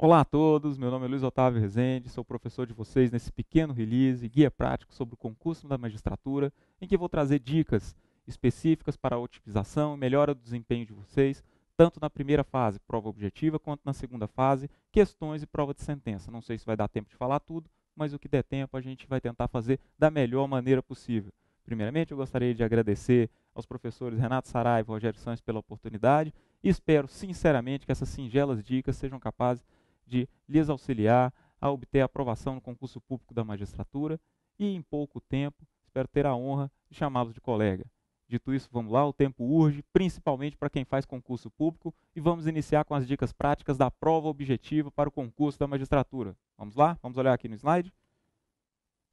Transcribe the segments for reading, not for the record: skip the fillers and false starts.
Olá a todos, meu nome é Luiz Otávio Rezende, sou professor de vocês nesse pequeno release, guia prático sobre o concurso da magistratura, em que vou trazer dicas específicas para a otimização e melhora do desempenho de vocês, tanto na primeira fase, prova objetiva, quanto na segunda fase, questões e prova de sentença. Não sei se vai dar tempo de falar tudo, mas o que der tempo a gente vai tentar fazer da melhor maneira possível. Primeiramente, eu gostaria de agradecer aos professores Renato Saraiva e Rogério Santos pela oportunidade e espero sinceramente que essas singelas dicas sejam capazes de lhes auxiliar a obter a aprovação no concurso público da magistratura e, em pouco tempo, espero ter a honra de chamá-los de colega. Dito isso, vamos lá, o tempo urge, principalmente para quem faz concurso público, e vamos iniciar com as dicas práticas da prova objetiva para o concurso da magistratura. Vamos lá? Vamos olhar aqui no slide?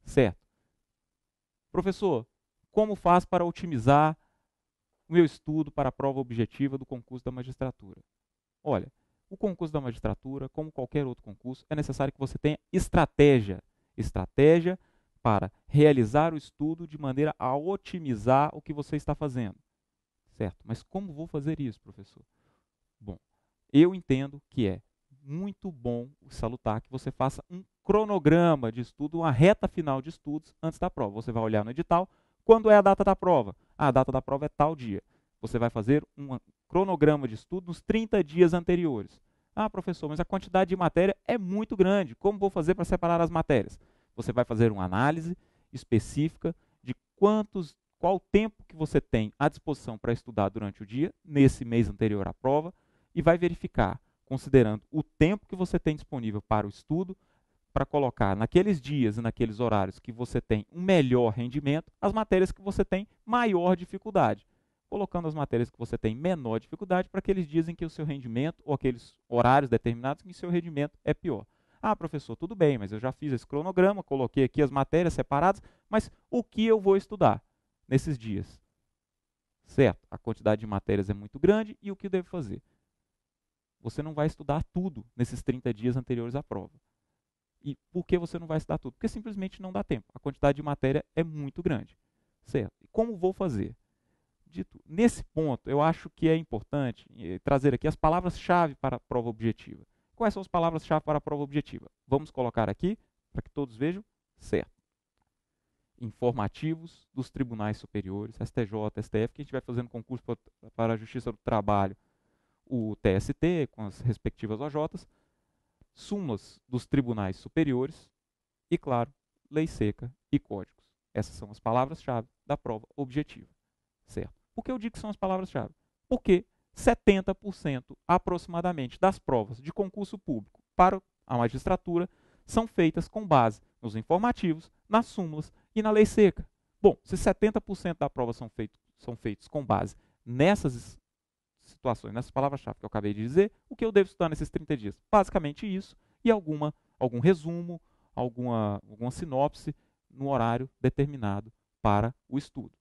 Certo. Professor, como faz para otimizar o meu estudo para a prova objetiva do concurso da magistratura? Olha, o concurso da magistratura, como qualquer outro concurso, é necessário que você tenha estratégia. Estratégia para realizar o estudo de maneira a otimizar o que você está fazendo. Certo? Mas como vou fazer isso, professor? Bom, eu entendo que é muito bom e salutar que você faça um cronograma de estudo, uma reta final de estudos antes da prova. Você vai olhar no edital, quando é a data da prova? A data da prova é tal dia. Você vai fazer um cronograma de estudo nos 30 dias anteriores. Ah, professor, mas a quantidade de matéria é muito grande. Como vou fazer para separar as matérias? Você vai fazer uma análise específica de qual tempo que você tem à disposição para estudar durante o dia, nesse mês anterior à prova, e vai verificar, considerando o tempo que você tem disponível para o estudo, para colocar naqueles dias e naqueles horários que você tem um melhor rendimento, as matérias que você tem maior dificuldade. Colocando as matérias que você tem menor dificuldade para aqueles dias em que o seu rendimento, ou aqueles horários determinados em que o seu rendimento é pior. Ah, professor, tudo bem, mas eu já fiz esse cronograma, coloquei aqui as matérias separadas, mas o que eu vou estudar nesses dias? Certo, a quantidade de matérias é muito grande e o que eu devo fazer? Você não vai estudar tudo nesses 30 dias anteriores à prova. E por que você não vai estudar tudo? Porque simplesmente não dá tempo. A quantidade de matéria é muito grande. Certo? E como vou fazer? Dito, nesse ponto, eu acho que é importante trazer aqui as palavras-chave para a prova objetiva. Quais são as palavras-chave para a prova objetiva? Vamos colocar aqui, para que todos vejam. Certo. Informativos dos tribunais superiores, STJ, STF, que a gente vai fazendo concurso para a Justiça do Trabalho, o TST, com as respectivas OJs, súmulas dos tribunais superiores e, claro, lei seca e códigos. Essas são as palavras-chave da prova objetiva. Certo? Por que eu digo que são as palavras-chave? Porque 70% aproximadamente das provas de concurso público para a magistratura são feitas com base nos informativos, nas súmulas e na lei seca. Bom, se 70% da prova são feitos com base nessas situações, nessas palavras-chave que eu acabei de dizer, o que eu devo estudar nesses 30 dias? Basicamente isso e algum resumo, alguma sinopse no horário determinado para o estudo.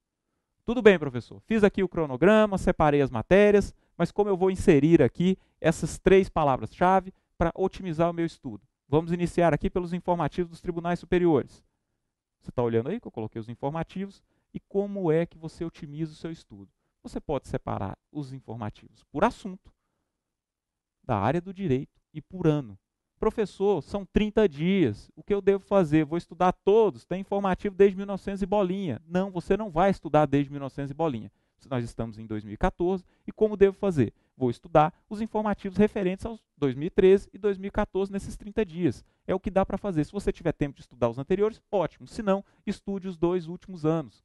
Tudo bem, professor, fiz aqui o cronograma, separei as matérias, mas como eu vou inserir aqui essas 3 palavras-chave para otimizar o meu estudo? Vamos iniciar aqui pelos informativos dos tribunais superiores. Você está olhando aí que eu coloquei os informativos e como é que você otimiza o seu estudo? Você pode separar os informativos por assunto, da área do direito e por ano. Professor, são 30 dias, o que eu devo fazer? Vou estudar todos, tem informativo desde 1900 e bolinha. Não, você não vai estudar desde 1900 e bolinha. Nós estamos em 2014 e como devo fazer? Vou estudar os informativos referentes aos 2013 e 2014 nesses 30 dias. É o que dá para fazer. Se você tiver tempo de estudar os anteriores, ótimo. Se não, estude os 2 últimos anos.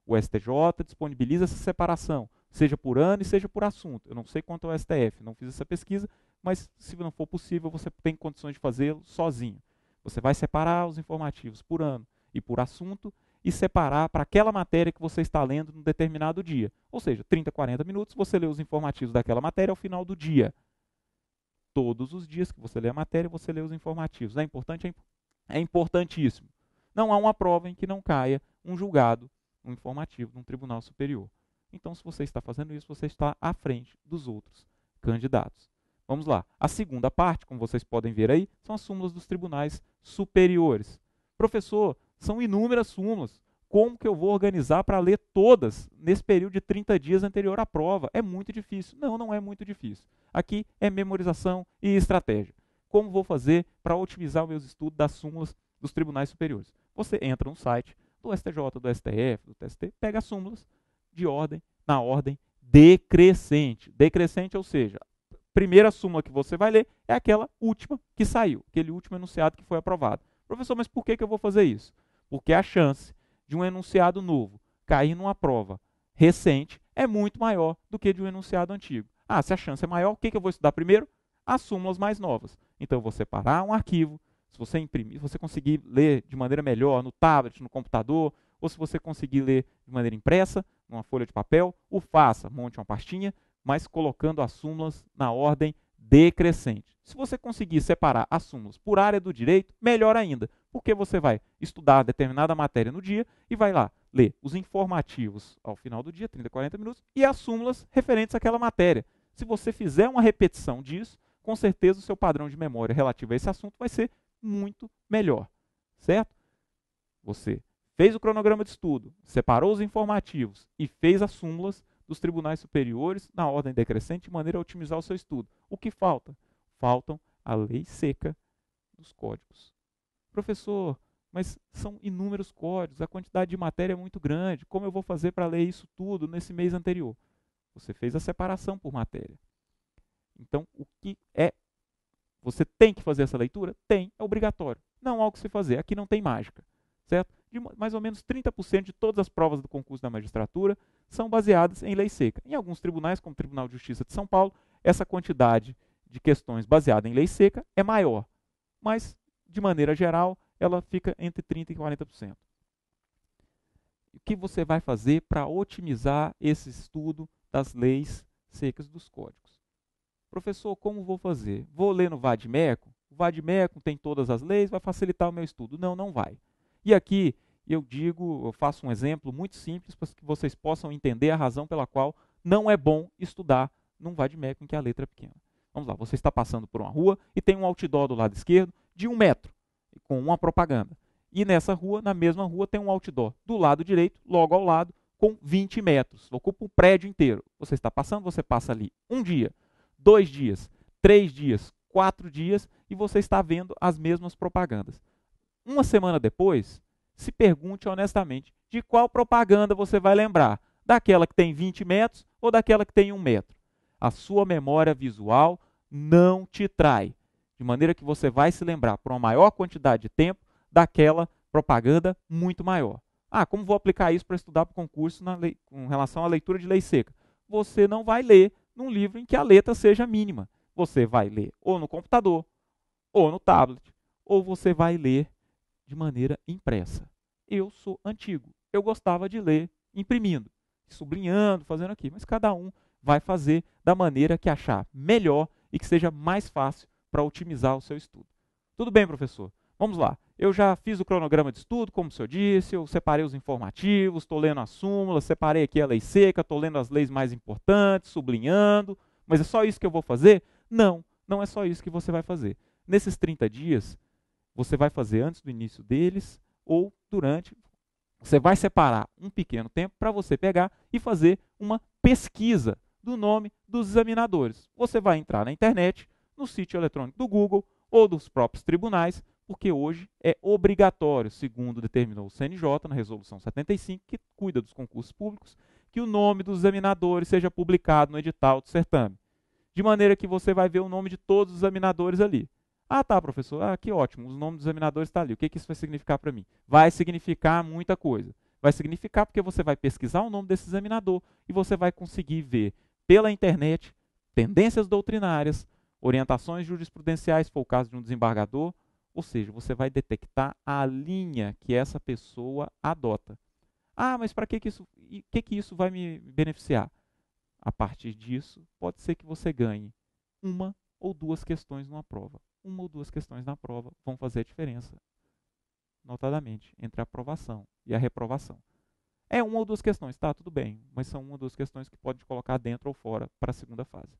O STJ disponibiliza essa separação, seja por ano e seja por assunto. Eu não sei quanto ao STF, não fiz essa pesquisa, mas se não for possível, você tem condições de fazê-lo sozinho. Você vai separar os informativos por ano e por assunto e separar para aquela matéria que você está lendo num determinado dia. Ou seja, 30, 40 minutos, você lê os informativos daquela matéria ao final do dia. Todos os dias que você lê a matéria, você lê os informativos. É importante? É importantíssimo. Não há uma prova em que não caia um julgado, um informativo de um tribunal superior. Então, se você está fazendo isso, você está à frente dos outros candidatos. Vamos lá. A segunda parte, como vocês podem ver aí, são as súmulas dos tribunais superiores. Professor, são inúmeras súmulas. Como que eu vou organizar para ler todas nesse período de 30 dias anterior à prova? É muito difícil. Não, não é muito difícil. Aqui é memorização e estratégia. como vou fazer para otimizar os meus estudos das súmulas dos tribunais superiores? Você entra no site do STJ, do STF, do TST, pega as súmulas na ordem decrescente. Decrescente, ou seja, a primeira súmula que você vai ler é aquela última que saiu, aquele último enunciado que foi aprovado. Professor, mas por que eu vou fazer isso? Porque a chance de um enunciado novo cair numa prova recente é muito maior do que de um enunciado antigo. Ah, se a chance é maior, o que eu vou estudar primeiro? As súmulas mais novas. Então, eu vou separar um arquivo. Se você imprimir, se você conseguir ler de maneira melhor no tablet, no computador, ou se você conseguir ler de maneira impressa, numa folha de papel, o faça. Monte uma pastinha, mas colocando as súmulas na ordem decrescente. Se você conseguir separar as súmulas por área do direito, melhor ainda, porque você vai estudar determinada matéria no dia e vai lá ler os informativos ao final do dia, 30, 40 minutos, e as súmulas referentes àquela matéria. Se você fizer uma repetição disso, com certeza o seu padrão de memória relativo a esse assunto vai ser muito melhor, certo? Você fez o cronograma de estudo, separou os informativos e fez as súmulas dos tribunais superiores na ordem decrescente de maneira a otimizar o seu estudo. O que falta? Faltam a lei seca dos códigos. Professor, mas são inúmeros códigos, a quantidade de matéria é muito grande, como eu vou fazer para ler isso tudo nesse mês anterior? Você fez a separação por matéria. Então, o que é? Você tem que fazer essa leitura? Tem, é obrigatório. Não há o que se fazer, aqui não tem mágica, certo? De mais ou menos 30% de todas as provas do concurso da magistratura são baseadas em lei seca. Em alguns tribunais, como o Tribunal de Justiça de São Paulo, essa quantidade de questões baseada em lei seca é maior, mas, de maneira geral, ela fica entre 30% e 40%. O que você vai fazer para otimizar esse estudo das leis secas dos códigos? Professor, como vou fazer? Vou ler no Vadmecum? O Vadmecum tem todas as leis, vai facilitar o meu estudo. Não, não vai. E aqui eu faço um exemplo muito simples para que vocês possam entender a razão pela qual não é bom estudar num Vadmecum, que a letra é pequena. Vamos lá, você está passando por uma rua e tem um outdoor do lado esquerdo de 1 metro, com uma propaganda. E nessa rua, na mesma rua, tem um outdoor do lado direito, logo ao lado, com 20 metros. Ocupa o prédio inteiro. Você está passando, você passa ali um dia, 2 dias, 3 dias, 4 dias e você está vendo as mesmas propagandas. Uma semana depois, se pergunte honestamente de qual propaganda você vai lembrar. Daquela que tem 20 metros ou daquela que tem 1 metro. A sua memória visual não te trai. De maneira que você vai se lembrar por uma maior quantidade de tempo daquela propaganda muito maior. Ah, como vou aplicar isso para estudar para o concurso com relação à leitura de lei seca? Você não vai ler num livro em que a letra seja mínima. Você vai ler ou no computador, ou no tablet, ou você vai ler de maneira impressa. Eu sou antigo. Eu gostava de ler imprimindo, sublinhando, fazendo aqui. Mas cada um vai fazer da maneira que achar melhor e que seja mais fácil para otimizar o seu estudo. Tudo bem, professor? Vamos lá. Eu já fiz o cronograma de estudo, como o senhor disse, eu separei os informativos, estou lendo as súmulas, separei aqui a lei seca, estou lendo as leis mais importantes, sublinhando, mas é só isso que eu vou fazer? Não, não é só isso que você vai fazer. Nesses 30 dias, você vai fazer antes do início deles ou durante. Você vai separar um pequeno tempo para você pegar e fazer uma pesquisa do nome dos examinadores. Você vai entrar na internet, no sítio eletrônico do Google ou dos próprios tribunais, porque hoje é obrigatório, segundo determinou o CNJ na Resolução 75, que cuida dos concursos públicos, que o nome dos examinadores seja publicado no edital do certame. De maneira que você vai ver o nome de todos os examinadores ali. Ah, tá, professor. Ah, que ótimo. Os nomes dos examinadores estão ali. O que isso vai significar para mim? Vai significar muita coisa. Vai significar porque você vai pesquisar o nome desse examinador e você vai conseguir ver pela internet tendências doutrinárias, orientações jurisprudenciais, se for o caso de um desembargador, ou seja, você vai detectar a linha que essa pessoa adota. Ah, mas para que isso vai me beneficiar? A partir disso, pode ser que você ganhe 1 ou 2 questões numa prova. 1 ou 2 questões na prova vão fazer a diferença, notadamente, entre a aprovação e a reprovação. É 1 ou 2 questões, tá, tudo bem, mas são 1 ou 2 questões que pode colocar dentro ou fora para a segunda fase.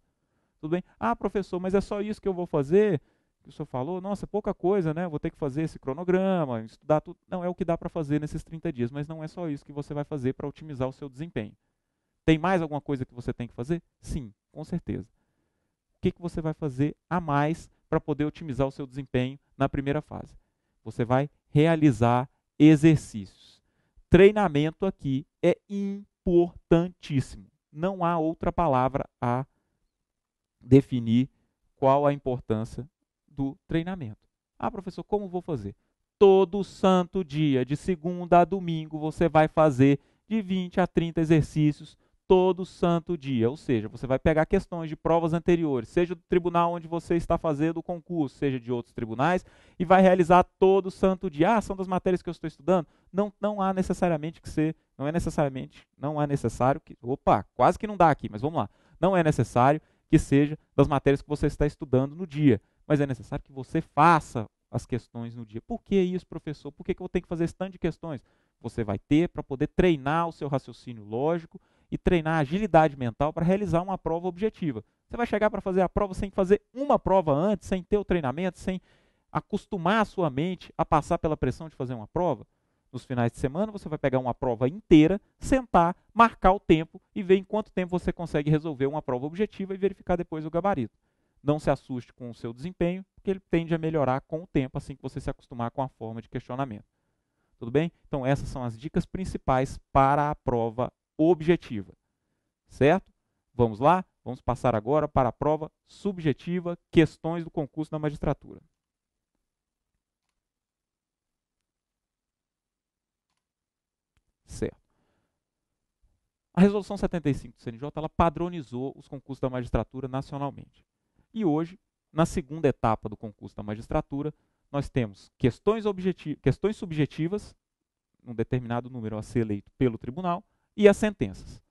Tudo bem? Ah, professor, mas é só isso que eu vou fazer? Que o senhor falou? Nossa, é pouca coisa, né? Vou ter que fazer esse cronograma, estudar tudo. Não, é o que dá para fazer nesses 30 dias, mas não é só isso que você vai fazer para otimizar o seu desempenho. Tem mais alguma coisa que você tem que fazer? Sim, com certeza. O que você vai fazer a mais para poder otimizar o seu desempenho na primeira fase? Você vai realizar exercícios. Treinamento aqui é importantíssimo. Não há outra palavra a definir qual a importância do treinamento. Ah, professor, como vou fazer? Todo santo dia, de segunda a domingo, você vai fazer de 20 a 30 exercícios todo santo dia. Ou seja, você vai pegar questões de provas anteriores, seja do tribunal onde você está fazendo o concurso, seja de outros tribunais, e vai realizar todo santo dia. Ah, são das matérias que eu estou estudando? Não há necessariamente que ser, não há necessário que, opa, quase que não dá aqui, mas vamos lá. Não é necessário que seja das matérias que você está estudando no dia, mas é necessário que você faça as questões no dia. Por que isso, professor? Por que eu vou ter que fazer esse tanto de questões? Você vai ter para poder treinar o seu raciocínio lógico e treinar a agilidade mental para realizar uma prova objetiva. Você vai chegar para fazer a prova sem fazer uma prova antes, sem ter o treinamento, sem acostumar a sua mente a passar pela pressão de fazer uma prova? Nos finais de semana, você vai pegar uma prova inteira, sentar, marcar o tempo e ver em quanto tempo você consegue resolver uma prova objetiva e verificar depois o gabarito. Não se assuste com o seu desempenho, porque ele tende a melhorar com o tempo, assim que você se acostumar com a forma de questionamento. Tudo bem? Então, essas são as dicas principais para a prova objetiva. Certo? Vamos lá? Vamos passar agora para a prova subjetiva, questões do concurso da magistratura. Certo. A Resolução 75 do CNJ, ela padronizou os concursos da magistratura nacionalmente. E hoje, na segunda etapa do concurso da magistratura, nós temos questões subjetivas, um determinado número a ser eleito pelo tribunal, e as sentenças.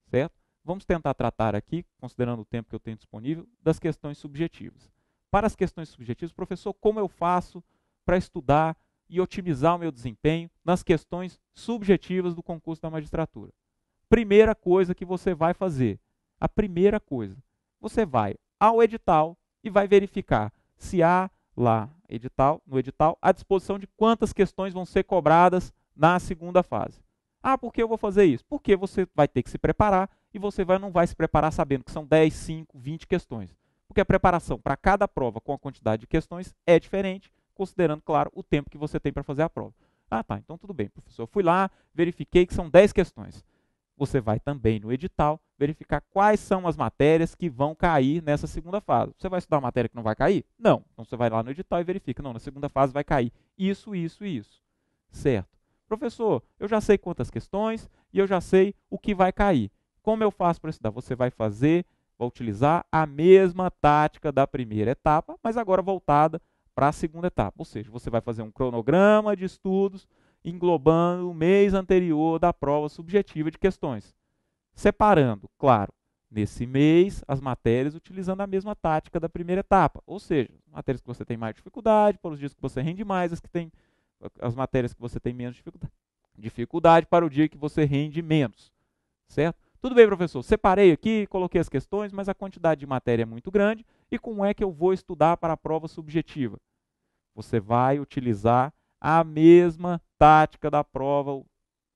Certo? Vamos tentar tratar aqui, considerando o tempo que eu tenho disponível, das questões subjetivas. Para as questões subjetivas, professor, como eu faço para estudar e otimizar o meu desempenho nas questões subjetivas do concurso da magistratura? Primeira coisa que você vai fazer, a primeira coisa, você vai ao edital e vai verificar se há lá no edital a disposição de quantas questões vão ser cobradas na segunda fase. Ah, por que eu vou fazer isso? Porque você vai ter que se preparar e você não vai se preparar sabendo que são 10, 5, 20 questões. Porque a preparação para cada prova com a quantidade de questões é diferente, considerando, claro, o tempo que você tem para fazer a prova. Ah, tá, então tudo bem, professor. Eu fui lá, verifiquei que são 10 questões. Você vai também no edital verificar quais são as matérias que vão cair nessa segunda fase. Você vai estudar uma matéria que não vai cair? Não. Então você vai lá no edital e verifica. Não, na segunda fase vai cair isso, isso e isso. Certo. Professor, eu já sei quantas questões e eu já sei o que vai cair. Como eu faço para estudar? Você vai utilizar a mesma tática da primeira etapa, mas agora voltada para a segunda etapa. Ou seja, você vai fazer um cronograma de estudos englobando o mês anterior da prova subjetiva de questões. Separando, claro, nesse mês, as matérias utilizando a mesma tática da primeira etapa. Ou seja, matérias que você tem mais dificuldade, para os dias que você rende mais, as matérias que você tem menos dificuldade para o dia que você rende menos. Certo? Tudo bem, professor, separei aqui, coloquei as questões, mas a quantidade de matéria é muito grande. E como é que eu vou estudar para a prova subjetiva? Você vai utilizar a mesma tática da prova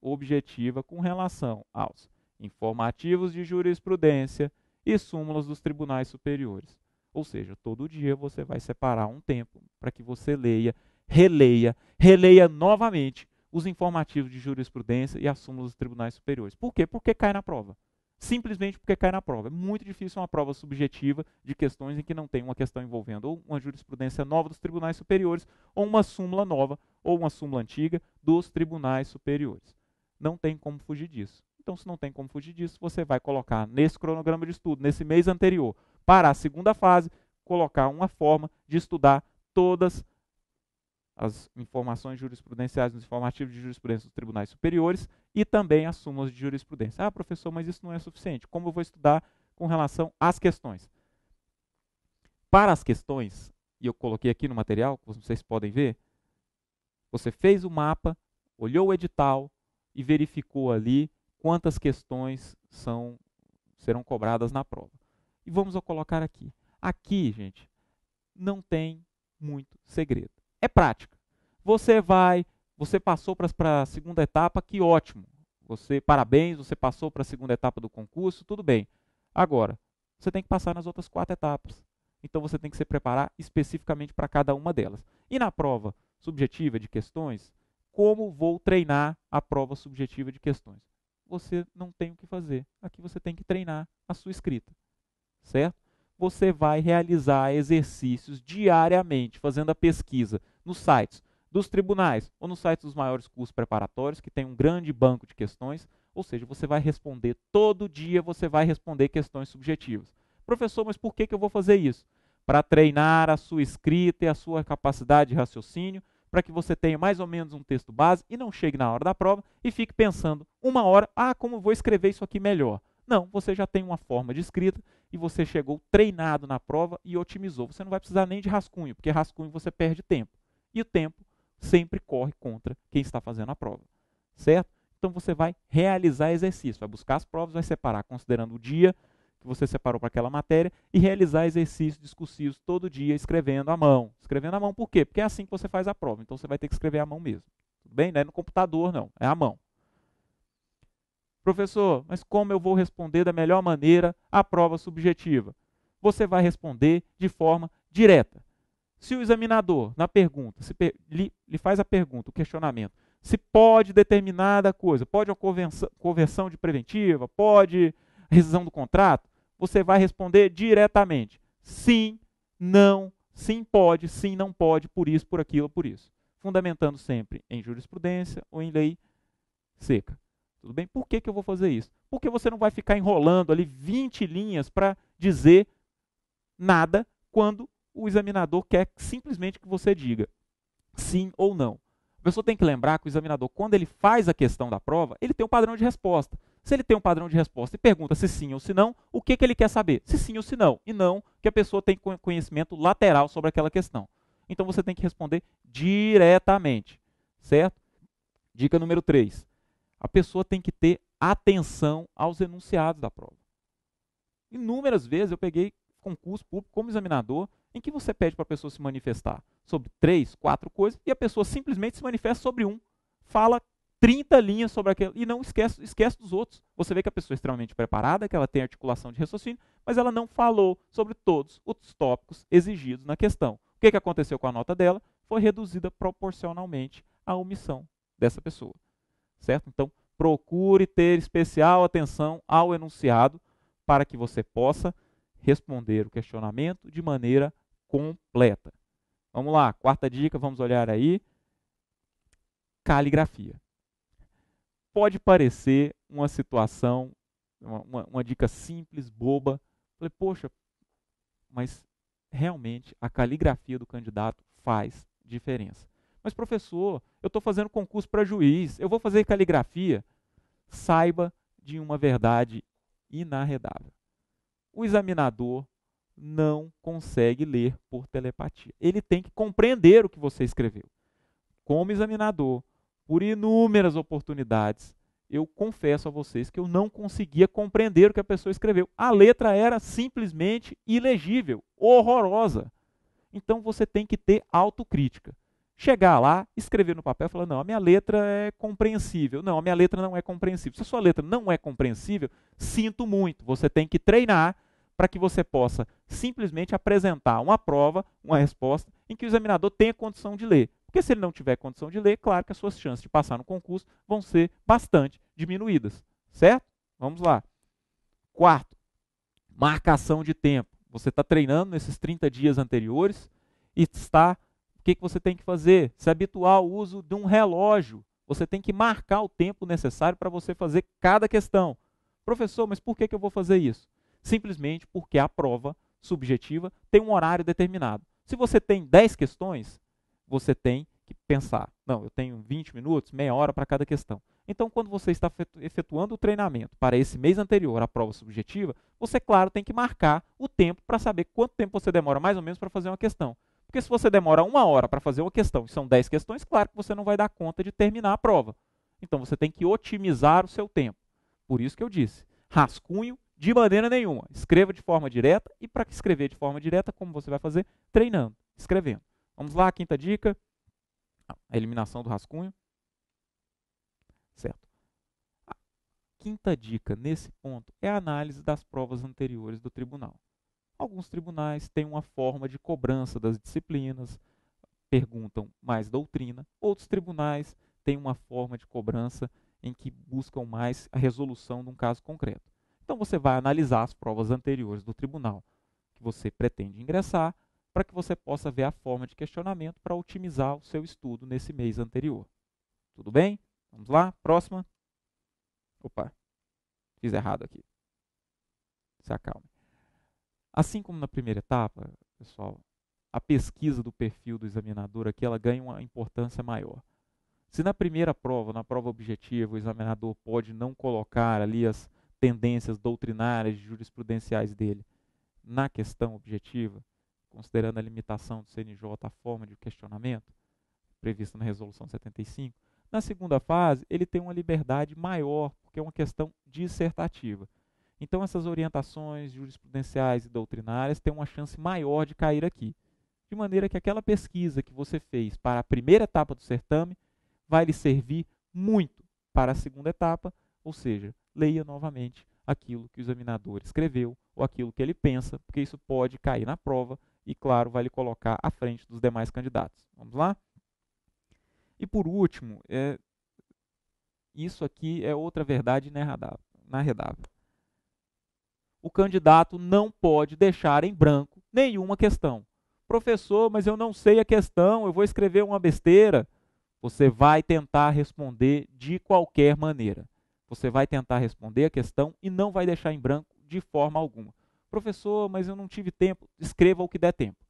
objetiva com relação aos informativos de jurisprudência e súmulas dos tribunais superiores. Ou seja, todo dia você vai separar um tempo para que você leia, releia novamente os informativos de jurisprudência e as súmulas dos tribunais superiores. Por quê? Porque cai na prova. Simplesmente porque cai na prova. É muito difícil uma prova subjetiva de questões em que não tem uma questão envolvendo ou uma jurisprudência nova dos tribunais superiores, ou uma súmula nova, ou uma súmula antiga dos tribunais superiores. Não tem como fugir disso. Então, se não tem como fugir disso, você vai colocar nesse cronograma de estudo, nesse mês anterior, para a segunda fase, colocar uma forma de estudar todas as informações jurisprudenciais nos informativos de jurisprudência dos tribunais superiores e também as súmulas de jurisprudência. Ah, professor, mas isso não é suficiente. Como eu vou estudar com relação às questões? Para as questões, e eu coloquei aqui no material, como vocês podem ver, você fez o mapa, olhou o edital e verificou ali quantas questões serão cobradas na prova. E vamos colocar aqui. Aqui, gente, não tem muito segredo. É prática. Você passou para a segunda etapa, que ótimo. Parabéns, você passou para a segunda etapa do concurso, tudo bem. Agora, você tem que passar nas outras 4 etapas. Então você tem que se preparar especificamente para cada uma delas. E na prova subjetiva de questões, como vou treinar a prova subjetiva de questões? Você não tem o que fazer. Aqui você tem que treinar a sua escrita, certo? Você vai realizar exercícios diariamente, fazendo a pesquisa nos sites dos tribunais ou nos sites dos maiores cursos preparatórios, que tem um grande banco de questões, ou seja, você vai responder todo dia, você vai responder questões subjetivas. Professor, mas por que eu vou fazer isso? Para treinar a sua escrita e a sua capacidade de raciocínio, para que você tenha mais ou menos um texto base e não chegue na hora da prova e fique pensando uma hora, como vou escrever isso aqui melhor? Não, você já tem uma forma de escrita e você chegou treinado na prova e otimizou. Você não vai precisar nem de rascunho, porque rascunho você perde tempo. E o tempo sempre corre contra quem está fazendo a prova, certo? Então você vai realizar exercício, vai buscar as provas, vai separar considerando o dia que você separou para aquela matéria e realizar exercícios discursivos todo dia escrevendo à mão. Escrevendo à mão por quê? Porque é assim que você faz a prova, então você vai ter que escrever à mão mesmo. Tudo bem? Não é no computador não, é à mão. Professor, mas como eu vou responder da melhor maneira a prova subjetiva? Você vai responder de forma direta. Se o examinador, na pergunta, lhe faz a pergunta, o questionamento, se pode determinada coisa, pode a conversão de preventiva, pode a rescisão do contrato, você vai responder diretamente. Sim, não, sim pode, sim não pode, por isso, por aquilo, por isso. Fundamentando sempre em jurisprudência ou em lei seca. Tudo bem? Por que eu vou fazer isso? Porque você não vai ficar enrolando ali 20 linhas para dizer nada quando o examinador quer simplesmente que você diga sim ou não. A pessoa tem que lembrar que o examinador, quando ele faz a questão da prova, ele tem um padrão de resposta. Se ele tem um padrão de resposta e pergunta se sim ou se não, o que ele quer saber? Se sim ou se não. E não que a pessoa tem conhecimento lateral sobre aquela questão. Então você tem que responder diretamente, certo? Dica número 3. A pessoa tem que ter atenção aos enunciados da prova. Inúmeras vezes eu peguei concurso público como examinador em que você pede para a pessoa se manifestar sobre 3, 4 coisas e a pessoa simplesmente se manifesta sobre um. Fala 30 linhas sobre aquilo e não esquece dos outros. Você vê que a pessoa é extremamente preparada, que ela tem articulação de raciocínio, mas ela não falou sobre todos os tópicos exigidos na questão. O que aconteceu com a nota dela? Foi reduzida proporcionalmente à omissão dessa pessoa, certo? Então, procure ter especial atenção ao enunciado para que você possa responder o questionamento de maneira completa. Vamos lá, quarta dica, vamos olhar aí. Caligrafia. Pode parecer uma situação, uma dica simples, boba. Falei, poxa, mas realmente a caligrafia do candidato faz diferença. Mas professor, eu estou fazendo concurso para juiz, eu vou fazer caligrafia? Saiba de uma verdade inarredável. O examinador não consegue ler por telepatia. Ele tem que compreender o que você escreveu. Como examinador, por inúmeras oportunidades, eu confesso a vocês que eu não conseguia compreender o que a pessoa escreveu. A letra era simplesmente ilegível, horrorosa. Então você tem que ter autocrítica. Chegar lá, escrever no papel e falar, não, a minha letra é compreensível. Não, a minha letra não é compreensível. Se a sua letra não é compreensível, sinto muito. Você tem que treinar para que você possa simplesmente apresentar uma prova, uma resposta, em que o examinador tenha condição de ler. Porque se ele não tiver condição de ler, claro que as suas chances de passar no concurso vão ser bastante diminuídas. Certo? Vamos lá. Quarto, marcação de tempo. Você está treinando nesses 30 dias anteriores e está... O que você tem que fazer? Se habituar ao uso de um relógio. Você tem que marcar o tempo necessário para você fazer cada questão. Professor, mas por que eu vou fazer isso? Simplesmente porque a prova subjetiva tem um horário determinado. Se você tem 10 questões, você tem que pensar, não, eu tenho 20 minutos, meia hora para cada questão. Então, quando você está efetuando o treinamento para esse mês anterior à prova subjetiva, você, claro, tem que marcar o tempo para saber quanto tempo você demora mais ou menos para fazer uma questão. Porque se você demora 1 hora para fazer uma questão e são 10 questões, claro que você não vai dar conta de terminar a prova. Então, você tem que otimizar o seu tempo. Por isso que eu disse, rascunho de maneira nenhuma. Escreva de forma direta e para escrever de forma direta, como você vai fazer? Treinando, escrevendo. Vamos lá, quinta dica, a eliminação do rascunho. Certo. A quinta dica nesse ponto é a análise das provas anteriores do tribunal. Alguns tribunais têm uma forma de cobrança das disciplinas, perguntam mais doutrina. Outros tribunais têm uma forma de cobrança em que buscam mais a resolução de um caso concreto. Então você vai analisar as provas anteriores do tribunal que você pretende ingressar, para que você possa ver a forma de questionamento para otimizar o seu estudo nesse mês anterior. Tudo bem? Vamos lá? Próxima. Opa, fiz errado aqui. Se acalme. Assim como na primeira etapa, pessoal, a pesquisa do perfil do examinador aqui, ela ganha uma importância maior. Se na primeira prova, na prova objetiva, o examinador pode não colocar ali as tendências doutrinárias e jurisprudenciais dele na questão objetiva, considerando a limitação do CNJ, a forma de questionamento prevista na Resolução 75, na segunda fase ele tem uma liberdade maior, porque é uma questão dissertativa. Então essas orientações jurisprudenciais e doutrinárias têm uma chance maior de cair aqui. De maneira que aquela pesquisa que você fez para a primeira etapa do certame vai lhe servir muito para a segunda etapa, ou seja, leia novamente aquilo que o examinador escreveu ou aquilo que ele pensa, porque isso pode cair na prova e, claro, vai lhe colocar à frente dos demais candidatos. Vamos lá? E por último, isso aqui é outra verdade inarredável. O candidato não pode deixar em branco nenhuma questão. Professor, mas eu não sei a questão, eu vou escrever uma besteira. Você vai tentar responder de qualquer maneira. Você vai tentar responder a questão e não vai deixar em branco de forma alguma. Professor, mas eu não tive tempo. Escreva o que der tempo.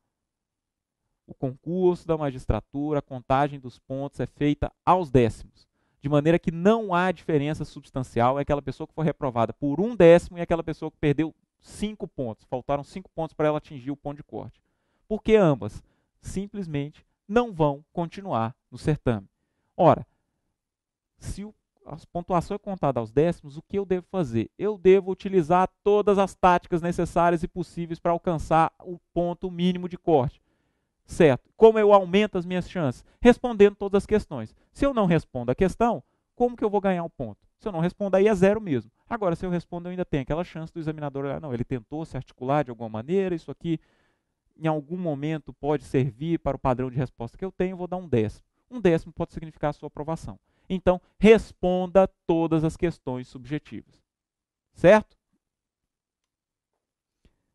O concurso da magistratura, a contagem dos pontos é feita aos décimos. De maneira que não há diferença substancial. É aquela pessoa que foi reprovada por 1/10 e aquela pessoa que perdeu 5 pontos. Faltaram 5 pontos para ela atingir o ponto de corte. Porque ambas simplesmente não vão continuar no certame. Ora, se a pontuação é contada aos décimos, o que eu devo fazer? Eu devo utilizar todas as táticas necessárias e possíveis para alcançar o ponto mínimo de corte. Certo? Como eu aumento as minhas chances? Respondendo todas as questões. Se eu não respondo a questão, como que eu vou ganhar o ponto? Se eu não respondo, aí é 0 mesmo. Agora, se eu respondo, eu ainda tenho aquela chance do examinador olhar, não, ele tentou se articular de alguma maneira, isso aqui em algum momento pode servir para o padrão de resposta que eu tenho, eu vou dar 1/10. 1/10 pode significar a sua aprovação. Então, responda todas as questões subjetivas. Certo?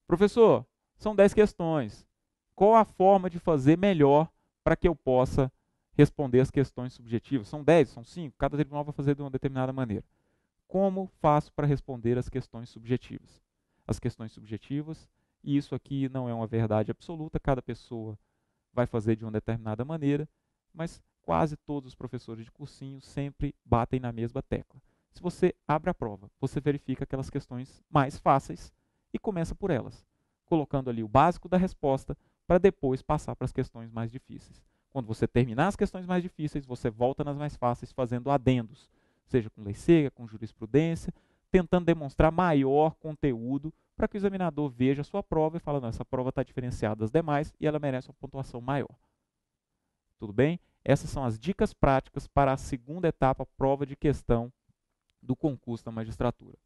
Professor, são 10 questões. Qual a forma de fazer melhor para que eu possa responder as questões subjetivas? São 10, são 5, cada tribunal vai fazer de uma determinada maneira. Como faço para responder as questões subjetivas? As questões subjetivas, e isso aqui não é uma verdade absoluta, cada pessoa vai fazer de uma determinada maneira, mas quase todos os professores de cursinho sempre batem na mesma tecla. Se você abre a prova, você verifica aquelas questões mais fáceis e começa por elas, colocando ali o básico da resposta para depois passar para as questões mais difíceis. Quando você terminar as questões mais difíceis, você volta nas mais fáceis fazendo adendos, seja com lei seca, com jurisprudência, tentando demonstrar maior conteúdo para que o examinador veja a sua prova e fale, não, essa prova está diferenciada das demais e ela merece uma pontuação maior. Tudo bem? Essas são as dicas práticas para a segunda etapa, prova de questão do concurso da magistratura.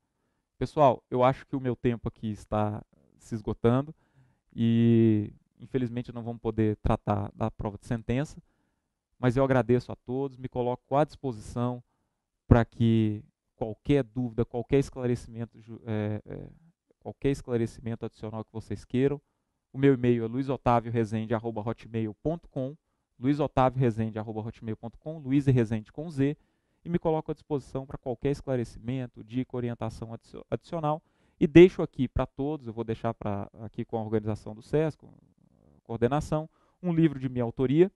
Pessoal, eu acho que o meu tempo aqui está se esgotando e infelizmente não vamos poder tratar da prova de sentença, mas eu agradeço a todos, me coloco à disposição para que qualquer dúvida, qualquer esclarecimento adicional que vocês queiram. O meu e-mail é luizotavioresende@hotmail.com, luizotavioresende@hotmail.com, Luiz e Resende com Z, e me coloco à disposição para qualquer esclarecimento, dica, orientação adicional. E deixo aqui para todos, eu vou deixar aqui com a organização do SESC, coordenação, um livro de minha autoria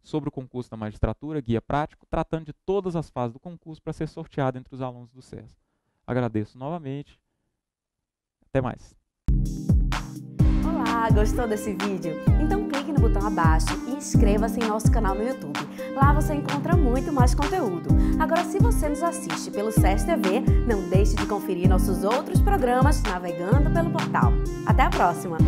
sobre o concurso da magistratura, guia prático, tratando de todas as fases do concurso para ser sorteado entre os alunos do SESC. Agradeço novamente. Até mais. Olá, gostou desse vídeo? Então clique no botão abaixo e inscreva-se em nosso canal no YouTube. Lá você encontra muito mais conteúdo. Agora, se você nos assiste pelo SESC TV, não deixe de conferir nossos outros programas navegando pelo portal. Até a próxima!